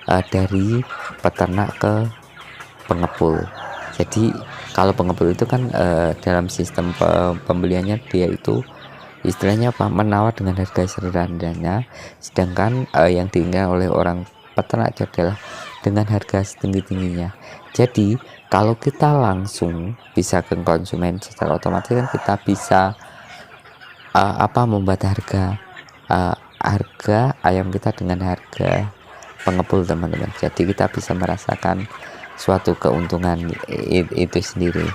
dari peternak ke pengepul. Jadi kalau pengepul itu kan dalam sistem pembeliannya dia itu istilahnya apa, menawar dengan harga serendahnya, sedangkan yang diinginkan oleh orang peternak itu adalah dengan harga setinggi-tingginya. Jadi kalau kita langsung bisa ke konsumen, secara otomatis kan kita bisa membuat harga ayam kita dengan harga pengepul, teman-teman. Jadi kita bisa merasakan suatu keuntungan itu sendiri.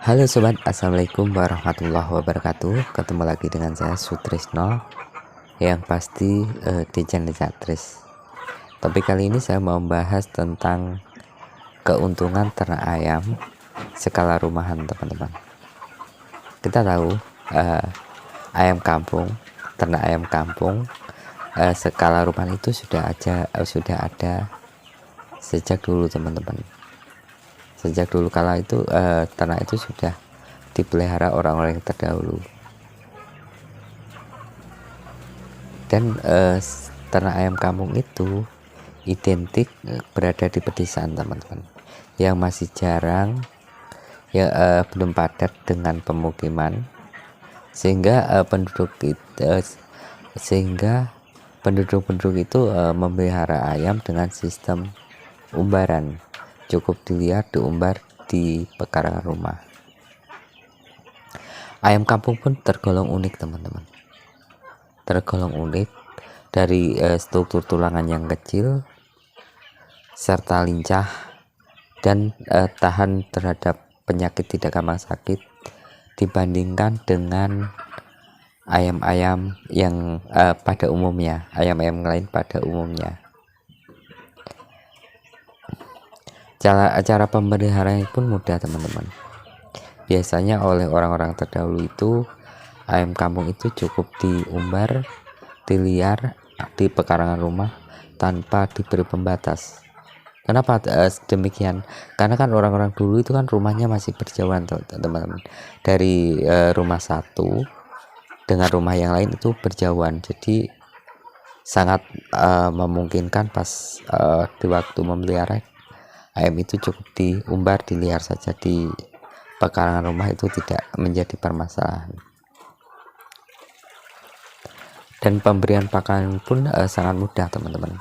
Halo sobat, assalamualaikum warahmatullahi wabarakatuh. Ketemu lagi dengan saya Sutrisno, yang pasti di channel Catris. Tapi kali ini saya mau membahas tentang keuntungan ternak ayam skala rumahan, teman-teman. Kita tahu ayam kampung, ternak ayam kampung skala rumahan itu sudah ada sejak dulu, teman-teman. Sejak dulu kala itu ternak itu sudah dipelihara orang-orang yang terdahulu. Dan ternak ayam kampung itu identik berada di pedesaan, teman-teman, yang masih jarang, belum padat dengan pemukiman, sehingga penduduk itu memelihara ayam dengan sistem umbaran. Cukup dilihat diumbar di pekarangan rumah. Ayam kampung pun tergolong unik, teman-teman. Tergolong unik dari struktur tulangan yang kecil serta lincah dan tahan terhadap penyakit tidak gampang sakit dibandingkan dengan ayam-ayam yang pada umumnya, ayam-ayam lain pada umumnya. Cara pemeliharaan pun mudah, teman-teman. Biasanya oleh orang-orang terdahulu itu ayam kampung itu cukup diumbar, diliar di pekarangan rumah tanpa diberi pembatas. Kenapa demikian? Karena kan orang-orang dulu itu kan rumahnya masih berjauhan, teman-teman. Dari rumah satu dengan rumah yang lain itu berjauhan. Jadi sangat memungkinkan pas di waktu memelihara ayam itu cukup diumbar, diliar saja di pekarangan rumah, itu tidak menjadi permasalahan. Dan pemberian pakan pun sangat mudah, teman-teman.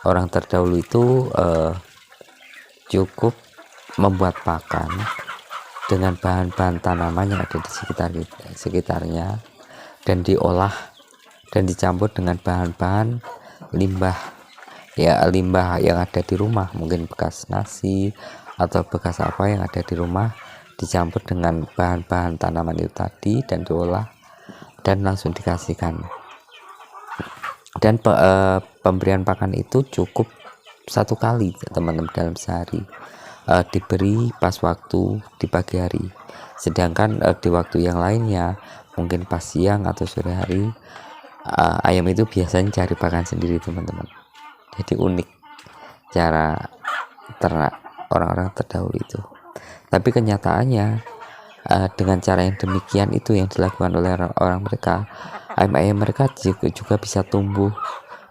Orang terdahulu itu cukup membuat pakan dengan bahan-bahan tanaman yang ada di sekitarnya dan diolah dan dicampur dengan bahan-bahan limbah yang ada di rumah, mungkin bekas nasi atau bekas apa yang ada di rumah, dicampur dengan bahan-bahan tanaman itu tadi dan diolah dan langsung dikasihkan. Dan pemberian pakan itu cukup satu kali, teman-teman, dalam sehari, diberi pas waktu di pagi hari. Sedangkan di waktu yang lainnya, mungkin pas siang atau sore hari, ayam itu biasanya cari pakan sendiri, teman-teman. Jadi unik cara ternak orang-orang terdahulu itu. Tapi kenyataannya dengan cara yang demikian itu yang dilakukan oleh orang mereka, ayam-ayam mereka juga bisa tumbuh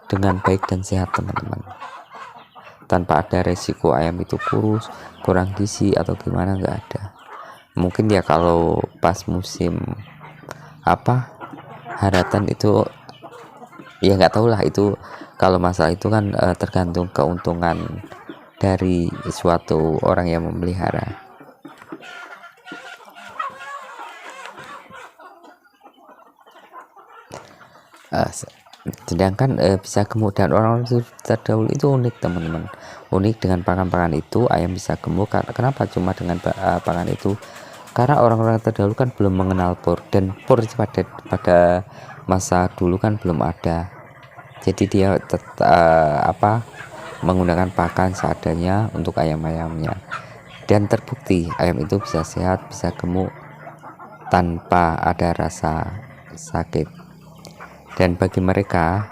dengan baik dan sehat, teman-teman, tanpa ada resiko ayam itu kurus, kurang gizi atau gimana, nggak ada. Mungkin ya kalau pas musim haratan itu ya nggak tahu lah, itu kalau masalah itu kan tergantung keuntungan dari suatu orang yang memelihara. Sedangkan bisa gemuk, dan orang terdahulu itu unik, teman-teman. Unik dengan pakan-pakan itu ayam bisa gemuk. Kenapa cuma dengan pakan itu? Karena orang-orang terdahulu kan belum mengenal pur, dan pur pada masa dulu kan belum ada. Jadi dia menggunakan pakan seadanya untuk ayam-ayamnya, dan terbukti ayam itu bisa sehat, bisa gemuk tanpa ada rasa sakit. Dan bagi mereka,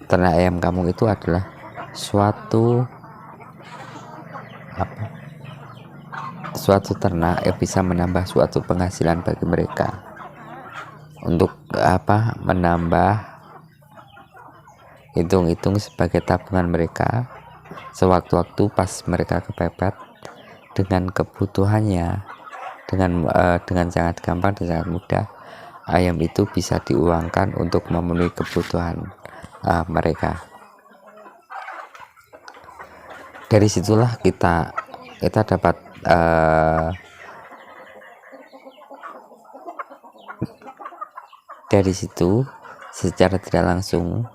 ternak ayam kampung itu adalah suatu ternak yang bisa menambah suatu penghasilan bagi mereka, untuk menambah hitung-hitung sebagai tabungan mereka sewaktu-waktu pas mereka kepepet dengan kebutuhannya. Dengan sangat gampang dan sangat mudah ayam itu bisa diuangkan untuk memenuhi kebutuhan mereka. Dari situlah kita dapat dari situ secara tidak langsung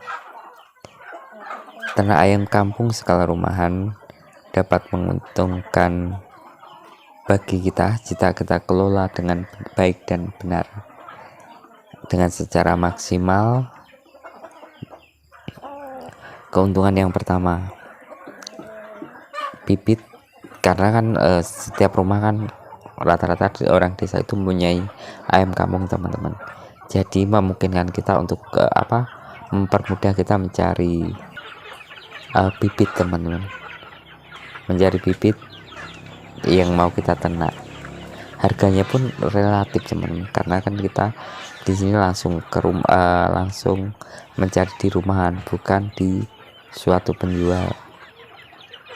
ternak ayam kampung skala rumahan dapat menguntungkan bagi kita jika kita kelola dengan baik dan benar, dengan secara maksimal. Keuntungan yang pertama, bibit, karena kan setiap rumah kan rata-rata orang desa itu mempunyai ayam kampung teman-teman, jadi memungkinkan kita untuk mempermudah kita mencari bibit teman-teman, mencari bibit yang mau kita ternak. Harganya pun relatif teman, karena kan kita di sini langsung ke rumah, langsung mencari di rumahan, bukan di suatu penjual,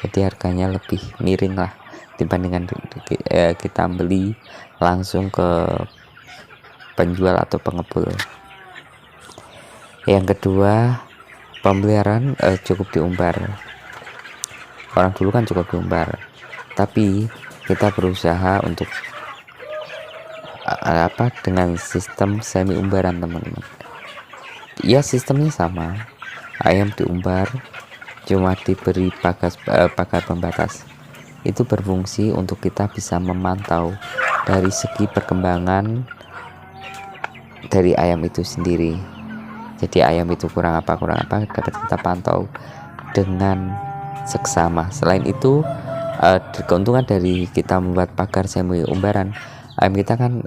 jadi harganya lebih miring lah dibandingkan kita beli langsung ke penjual atau pengepul. Yang kedua, pemeliharaan cukup diumbar. Orang dulu kan cukup diumbar, tapi kita berusaha untuk dengan sistem semi umbaran teman-teman. Ya, sistemnya sama, ayam diumbar, cuma diberi pagar pembatas. Itu berfungsi untuk kita bisa memantau dari segi perkembangan dari ayam itu sendiri. Jadi ayam itu kurang apa dapat kita pantau dengan seksama. Selain itu, keuntungan dari kita membuat pagar semi umbaran, ayam kita kan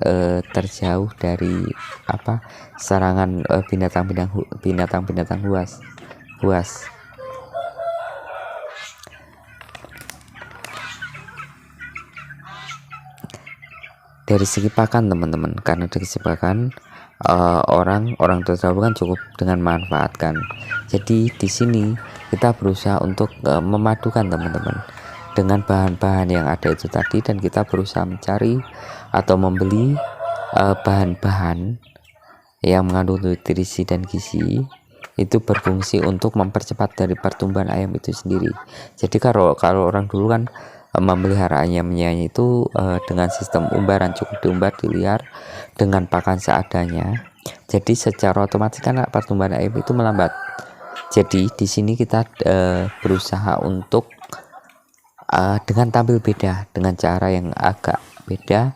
terjauh dari serangan binatang-binatang buas. Dari segi pakan teman-teman, karena dari segi pakan orang terdahulu kan cukup dengan manfaatkan. Jadi di sini kita berusaha untuk memadukan teman-teman dengan bahan-bahan yang ada itu tadi, dan kita berusaha mencari atau membeli bahan-bahan yang mengandung nutrisi dan gizi, itu berfungsi untuk mempercepat dari pertumbuhan ayam itu sendiri. Jadi kalau orang dulu kan memelihara ayamnya itu dengan sistem umbaran, cukup diumbar, diliar dengan pakan seadanya, jadi secara otomatis kan pertumbuhan ayam itu melambat. Jadi di sini kita berusaha untuk dengan tampil beda, dengan cara yang agak beda,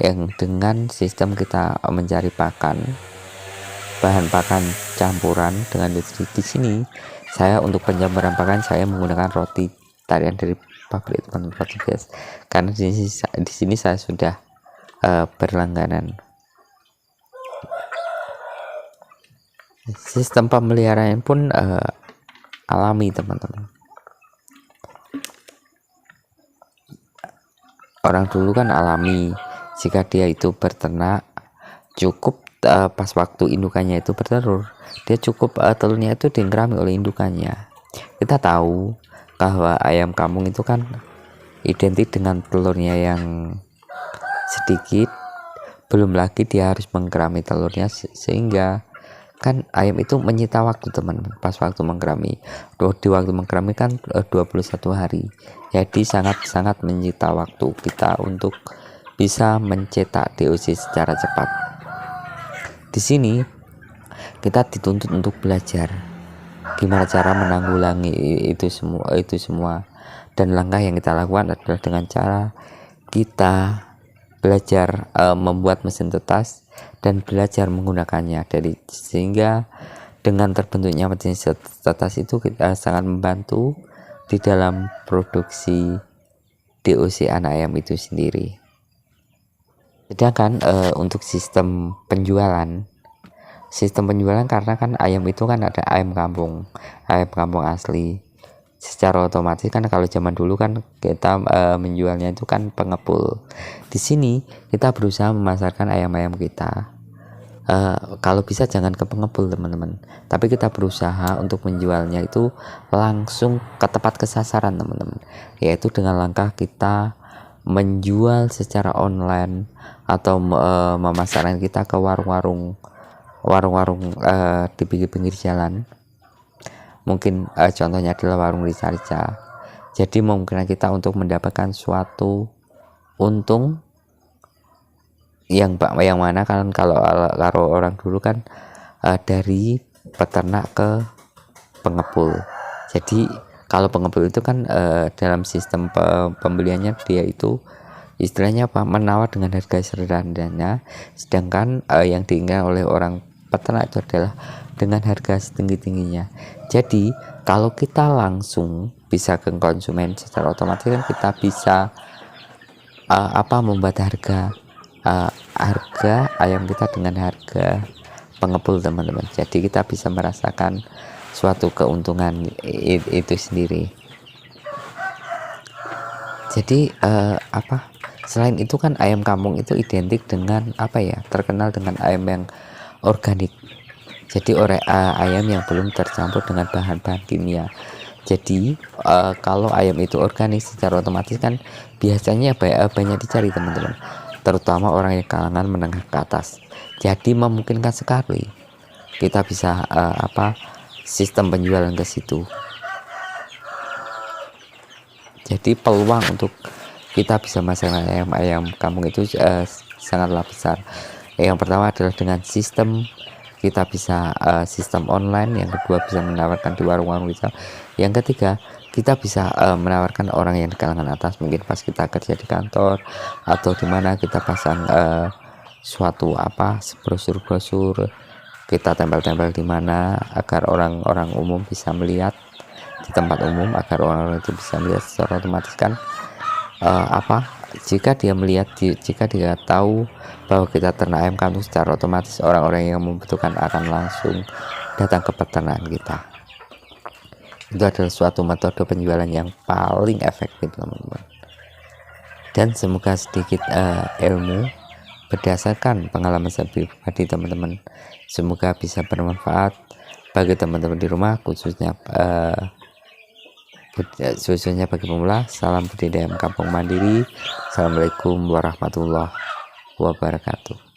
yang dengan sistem kita mencari bahan pakan campuran dengan nutrisi. Di sini saya untuk pencampuran pakan saya menggunakan roti tarian dari pabrik teman Portugis, karena di sini saya sudah berlangganan. Sistem pemeliharaan pun alami teman-teman. Orang dulu kan alami, jika dia itu berternak cukup pas waktu indukannya itu bertelur, dia cukup telurnya itu digerami oleh indukannya. Kita tahu bahwa ayam kampung itu kan identik dengan telurnya yang sedikit, belum lagi dia harus menggerami telurnya, sehingga kan ayam itu menyita waktu teman pas waktu menggerami. Di waktu menggerami kan 21 hari, jadi sangat menyita waktu kita untuk bisa mencetak DOC secara cepat. Di sini kita dituntut untuk belajar gimana cara menanggulangi itu semua, dan langkah yang kita lakukan adalah dengan cara kita belajar membuat mesin tetas dan belajar menggunakannya. Sehingga dengan terbentuknya mesin tetas itu kita sangat membantu di dalam produksi DOC anak ayam itu sendiri. Sedangkan untuk sistem penjualan, karena kan ayam itu kan ada ayam kampung asli. Secara otomatis kan kalau zaman dulu kan kita menjualnya itu kan pengepul. Di sini kita berusaha memasarkan ayam-ayam kita Kalau bisa jangan ke pengepul teman-teman, tapi kita berusaha untuk menjualnya itu langsung ke tepat kesasaran teman-teman, yaitu dengan langkah kita menjual secara online atau memasarkan kita ke warung-warung di pinggir jalan. Mungkin contohnya adalah warung rica-rica. Jadi memungkinkan kita untuk mendapatkan suatu untung yang mana kan kalau orang dulu kan dari peternak ke pengepul. Jadi kalau pengepul itu kan dalam sistem pembeliannya dia itu istilahnya apa, menawar dengan harga serendahnya, sedangkan yang diinginkan oleh orang peternak itu adalah dengan harga setinggi-tingginya. Jadi kalau kita langsung bisa ke konsumen, secara otomatis kan kita bisa membuat harga ayam kita dengan harga pengepul teman-teman. Jadi kita bisa merasakan suatu keuntungan itu sendiri. Jadi selain itu kan ayam kampung itu identik dengan terkenal dengan ayam yang organik. Jadi ayam yang belum tercampur dengan bahan-bahan kimia. Jadi kalau ayam itu organik, secara otomatis kan biasanya banyak dicari teman-teman, terutama orang yang kalangan menengah ke atas. Jadi memungkinkan sekali kita bisa sistem penjualan ke situ. Jadi peluang untuk kita bisa memasarkan ayam kampung itu sangatlah besar. Yang pertama adalah dengan sistem kita bisa sistem online, yang kedua bisa menawarkan di warung-warung retail, yang ketiga kita bisa menawarkan orang yang di kalangan atas, mungkin pas kita kerja di kantor atau di mana kita pasang suatu brosur-brosur, kita tempel-tempel di mana agar orang-orang umum bisa melihat di tempat umum, agar orang-orang itu bisa melihat secara otomatis kan jika dia tahu bahwa kita ternak ayam kampung, secara otomatis orang-orang yang membutuhkan akan langsung datang ke peternakan kita. Itu adalah suatu metode penjualan yang paling efektif teman-teman. Dan semoga sedikit ilmu berdasarkan pengalaman saya pribadi teman-teman, semoga bisa bermanfaat bagi teman-teman di rumah, khususnya bagi pemula. Salam budidaya ayam kampung mandiri. Assalamualaikum warahmatullahi wabarakatuh.